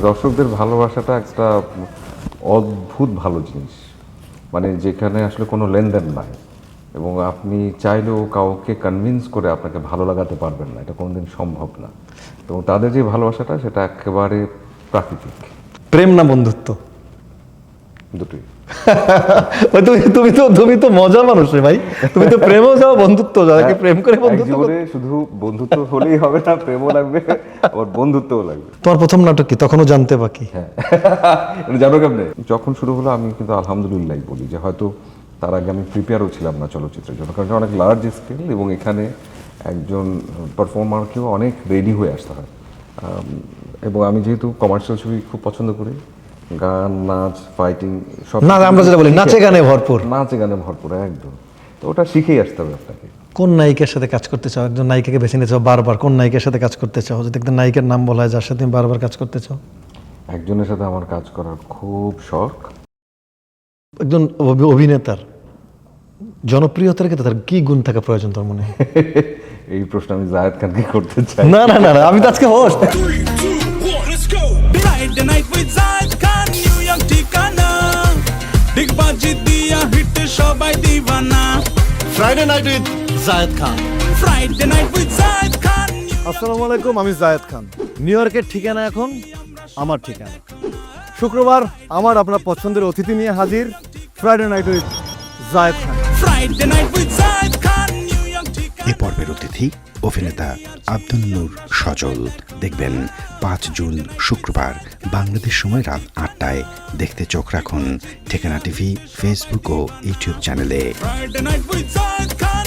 দর্শকদের ভালোবাসাটা একটা অদ্ভুত ভালো জিনিস, মানে যেখানে আসলে কোনো লেনদেন নাই এবং আপনি চাইলেও কাউকে কনভিন্স করে আপনাকে ভালো লাগাতে পারবেন না, এটা কোনোদিন সম্ভব না। তো তাদের যে ভালোবাসাটা সেটা একেবারে প্রাকৃতিক। প্রেম না বন্ধুত্ব? দুটোই। ওই তুমি তো মজার মানুষ রে ভাই, তুমি তো প্রেমও যাও বন্ধুত্ব যাও, কি প্রেম করে বন্ধুত্ব? জীবনে শুধু বন্ধুত্ব হলেই হবে না, প্রেমও লাগবে আবার বন্ধুত্বও লাগবে। তোমার প্রথম নাটক কি তখনও জানতে বাকি? হ্যাঁ, জানো কেমনে যখন শুরু হলো আমি কিন্তু আলহামদুলিল্লাহ বলি যে হয়তো তার আগে আমি প্রিপেয়ারও ছিলাম না চলচ্চিত্রের জন্য, কারণ অনেক লার্জ স্কেল এবং এখানে একজন পারফর্মারকেও অনেক রেডি হয়ে আসতে হয়। এবং আমি যেহেতু কমার্শিয়াল ছবি খুব পছন্দ করি, গান নাচ ফাইটিং সব, না আমরা যেটা বলি নাচে গানে ভরপুর। নাচে গানে ভরপুর একদম, তো ওটা শিখেই আসতে হবে আপনাকে। কোন নায়িকার সাথে কাজ করতে চাও? একজন নায়িকাকে বেছে নিতে চাও বারবার, কোন নায়িকার সাথে কাজ করতে চাও? যদি একজন নায়িকার নাম বলা হয় যার সাথে তুমি বারবার কাজ করতে চাও? একজনের সাথে আমার কাজ করার খুব শখ। একজন অভিনেতার জনপ্রিয়তার ক্ষেত্রে তার কি গুণ থাকা প্রয়োজন তোর মনে হয়? এই প্রশ্ন আমি জায়েদ খানকে করতে চাই। না না না না, আমি তো আজকে host. Let's go. Friday night with Zayed Khan, New York ঠিকানা। ডিগবাজি দিয়া হিট সবাই দিওয়ানা। Friday night with Zayed Khan. Friday night with Zayed Khan, আসসালামু আলাইকুম, আমি জায়েদ খান। নিউ ইয়র্কের ঠিকানা এখন আমার ঠিকানা। শুক্রবার আমার আপনার পছন্দের অতিথি নিয়ে হাজির Friday night with Zayed Khan. Friday night with Zayed Khan, New York ঠিকানা। এ পর্বের অতিথি অভিনেতা আব্দুল নূর সজল। দেখবেন 5 জুন শুক্রবার বাংলাদেশ সময় রাত 8টায়। দেখতে চোখ রাখুন ঠিকানা টিভি ফেসবুক ও ইউটিউব চ্যানেলে। Friday night with Zayed Khan,